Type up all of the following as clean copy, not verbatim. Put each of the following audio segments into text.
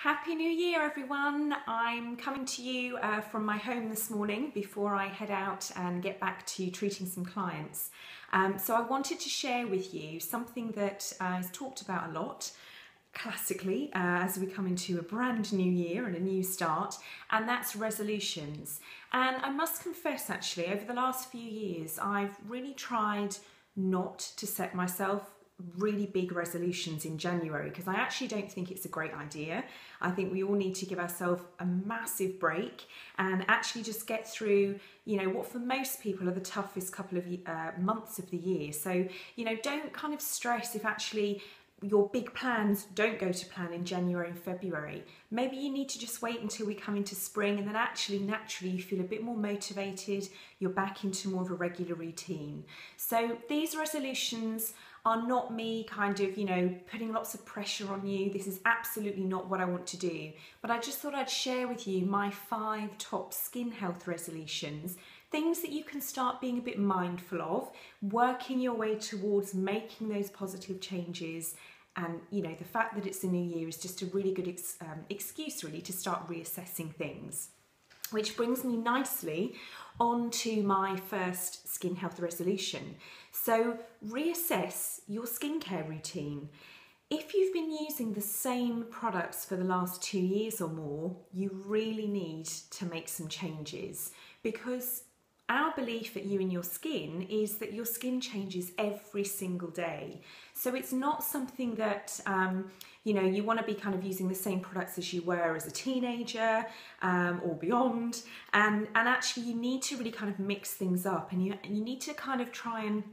Happy New Year, everyone. I'm coming to you from my home this morning before I head out and get back to treating some clients. So I wanted to share with you something that is talked about a lot, classically, as we come into a brand new year and a new start, and that's resolutions. And I must confess, actually, over the last few years, I've really tried not to set myself really big resolutions in January, because I actually don't think it's a great idea. I think we all need to give ourselves a massive break and actually just get through, what for most people are the toughest couple of months of the year. So, don't kind of stress if actually your big plans don't go to plan in January and February. Maybe you need to just wait until we come into spring, and then actually naturally you feel a bit more motivated, you're back into more of a regular routine. So these resolutions are not me kind of, putting lots of pressure on you. This is absolutely not what I want to do. But I just thought I'd share with you my 5 top skin health resolutions, things that you can start being a bit mindful of, working your way towards making those positive changes. And, the fact that it's a new year is just a really good excuse, really, to start reassessing things. Which brings me nicely on to my first skin health resolution. So reassess your skincare routine. If you've been using the same products for the last 2 years or more, you really need to make some changes, because our belief at you and your skin is that your skin changes every single day. So it's not something that, you want to be kind of using the same products as you were as a teenager or beyond. And actually you need to really kind of mix things up, and you need to kind of try and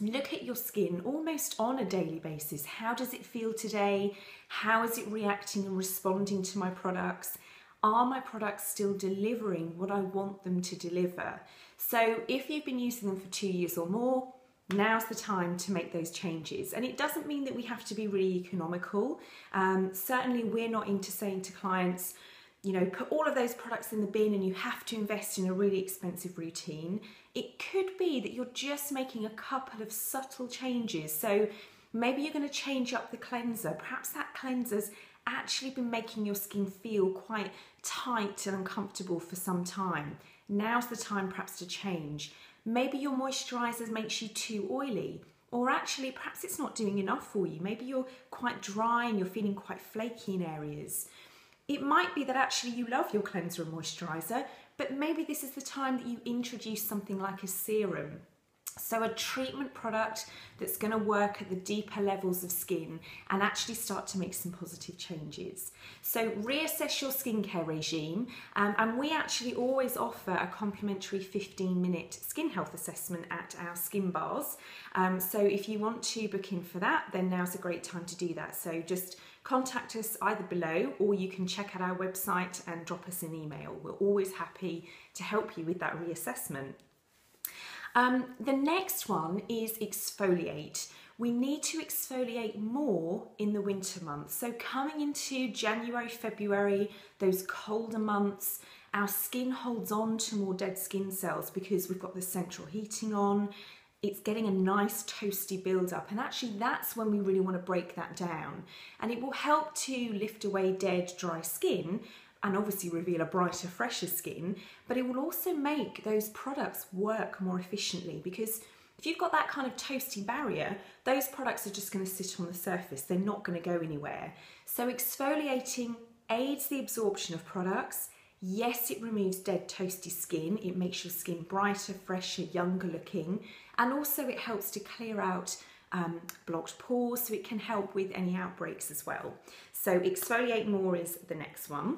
look at your skin almost on a daily basis. How does it feel today? How is it reacting and responding to my products? Are my products still delivering what I want them to deliver? So if you've been using them for 2 years or more, now's the time to make those changes. And it doesn't mean that we have to be really economical. Certainly we're not into saying to clients, put all of those products in the bin and you have to invest in a really expensive routine. It could be that you're just making a couple of subtle changes. So maybe you're going to change up the cleanser. Perhaps that cleanser's actually been making your skin feel quite tight and uncomfortable for some time. Now's the time perhaps to change. Maybe your moisturiser makes you too oily, or actually perhaps it's not doing enough for you. Maybe you're quite dry and you're feeling quite flaky in areas. It might be that actually you love your cleanser and moisturiser, but maybe this is the time that you introduce something like a serum. So a treatment product that's going to work at the deeper levels of skin and actually start to make some positive changes. So reassess your skincare regime, and we actually always offer a complimentary 15-minute skin health assessment at our skin bars. So if you want to book in for that, then now's a great time to do that. So just contact us either below, or you can check out our website and drop us an email. We're always happy to help you with that reassessment. The next one is exfoliate. We need to exfoliate more in the winter months. So coming into January, February, those colder months, our skin holds on to more dead skin cells because we've got the central heating on. It's getting a nice toasty build-up, and actually that's when we really want to break that down. And it will help to lift away dead, dry skin, and obviously reveal a brighter, fresher skin, but it will also make those products work more efficiently, because if you've got that kind of toasty barrier, those products are just going to sit on the surface. They're not going to go anywhere. So exfoliating aids the absorption of products. Yes, it removes dead, toasty skin. It makes your skin brighter, fresher, younger looking, and also it helps to clear out blocked pores, so it can help with any outbreaks as well. So exfoliate more is the next one.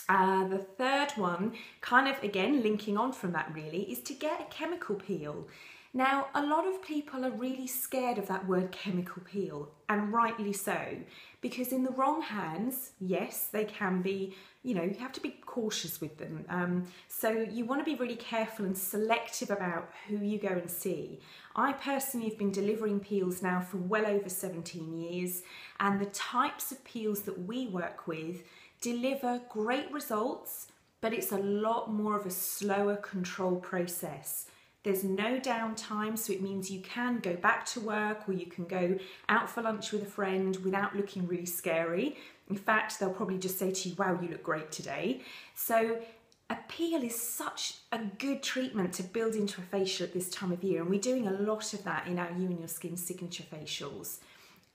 The third one, kind of again linking on from that really, is to get a chemical peel. Now, a lot of people are really scared of that word chemical peel, and rightly so, because in the wrong hands, yes, they can be, you have to be cautious with them. So you want to be really careful and selective about who you go and see. I personally have been delivering peels now for well over 17 years, and the types of peels that we work with deliver great results, but it's a lot more of a slower control process. There's no downtime, so it means you can go back to work or you can go out for lunch with a friend without looking really scary. In fact, they'll probably just say to you, wow, you look great today. So a peel is such a good treatment to build into a facial at this time of year, and we're doing a lot of that in our You and Your Skin signature facials.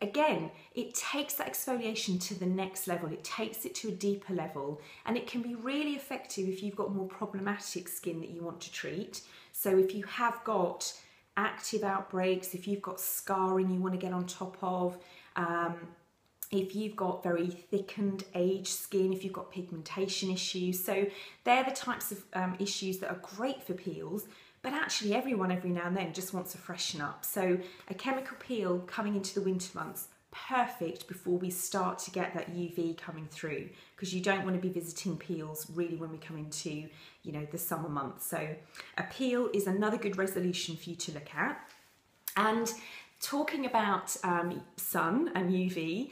Again, it takes that exfoliation to the next level, it takes it to a deeper level, and it can be really effective if you've got more problematic skin that you want to treat. So if you have got active outbreaks, if you've got scarring you want to get on top of, if you've got very thickened, aged skin, if you've got pigmentation issues. So they're the types of issues that are great for peels, but actually everyone every now and then just wants to freshen up. So a chemical peel coming into the winter months, perfect before we start to get that UV coming through, because you don't want to be visiting peels really when we come into, you know, the summer months. So a peel is another good resolution for you to look at. And talking about sun and UV,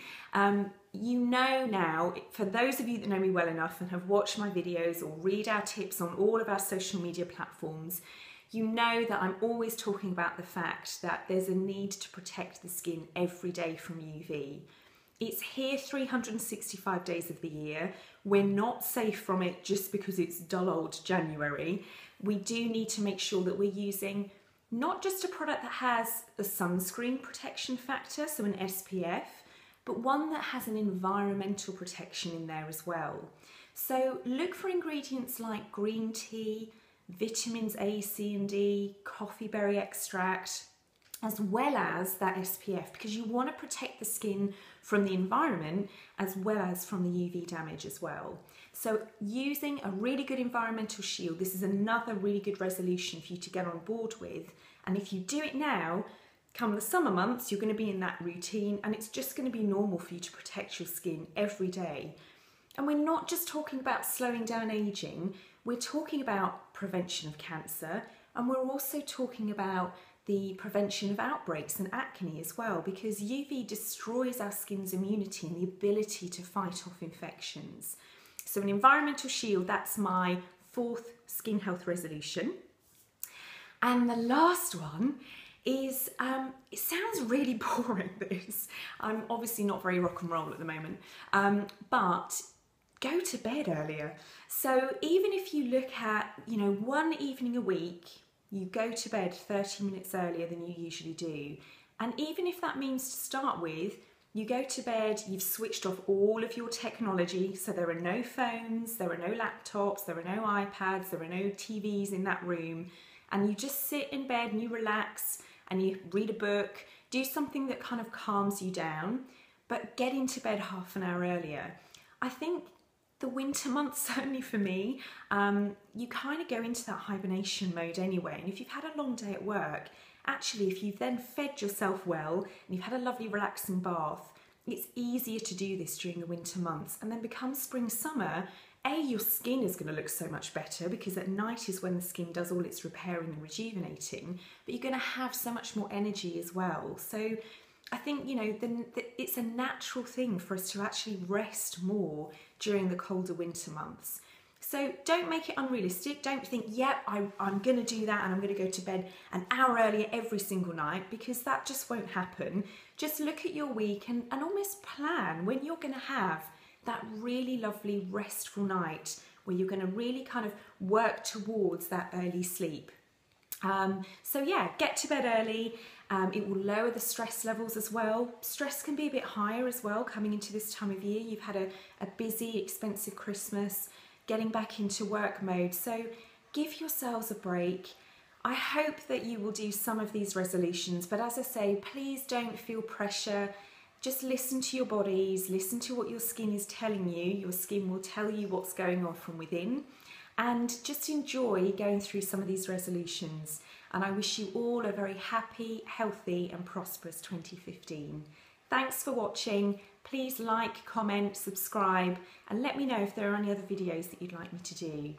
you know now, for those of you that know me well enough and have watched my videos or read our tips on all of our social media platforms, you know that I'm always talking about the fact that there's a need to protect the skin every day from UV. It's here 365 days of the year. We're not safe from it just because it's dull old January. We do need to make sure that we're using not just a product that has a sunscreen protection factor, so an SPF, but one that has an environmental protection in there as well. So look for ingredients like green tea, vitamins A, C and D, coffee berry extract, as well as that SPF, because you want to protect the skin from the environment as well as from the UV damage as well. So using a really good environmental shield, this is another really good resolution for you to get on board with. And if you do it now, come the summer months, you're going to be in that routine and it's just going to be normal for you to protect your skin every day. And we're not just talking about slowing down aging, we're talking about prevention of cancer, and we're also talking about the prevention of outbreaks and acne as well, because UV destroys our skin's immunity and the ability to fight off infections. So an environmental shield, that's my fourth skin health resolution. And the last one is, it sounds really boring, this. I'm obviously not very rock and roll at the moment, but go to bed earlier. So even if you look at, you know, one evening a week, you go to bed 30 minutes earlier than you usually do. And even if that means to start with, you go to bed, you've switched off all of your technology, so there are no phones, there are no laptops, there are no iPads, there are no TVs in that room, and you just sit in bed and you relax and you read a book, do something that kind of calms you down, but get into bed half an hour earlier. I think the winter months, certainly for me, you kind of go into that hibernation mode anyway. And if you've had a long day at work, actually, if you've then fed yourself well and you've had a lovely relaxing bath, it's easier to do this during the winter months. And then become spring, summer, your skin is going to look so much better, because at night is when the skin does all its repairing and rejuvenating, but you're going to have so much more energy as well. So I think, you know, it's a natural thing for us to actually rest more during the colder winter months. So don't make it unrealistic. Don't think, yep, I'm going to do that and I'm going to go to bed an hour earlier every single night, because that just won't happen. Just look at your week and almost plan when you're going to have that really lovely restful night where you're going to really kind of work towards that early sleep. So yeah, get to bed early. It will lower the stress levels as well. Stress can be a bit higher as well coming into this time of year. You've had a busy, expensive Christmas, getting back into work mode. So give yourselves a break. I hope that you will do some of these resolutions, but as I say, please don't feel pressure. Just listen to your bodies, listen to what your skin is telling you. Your skin will tell you what's going on from within. And just enjoy going through some of these resolutions. And I wish you all a very happy, healthy and prosperous 2015. Thanks for watching. Please like, comment, subscribe, and let me know if there are any other videos that you'd like me to do.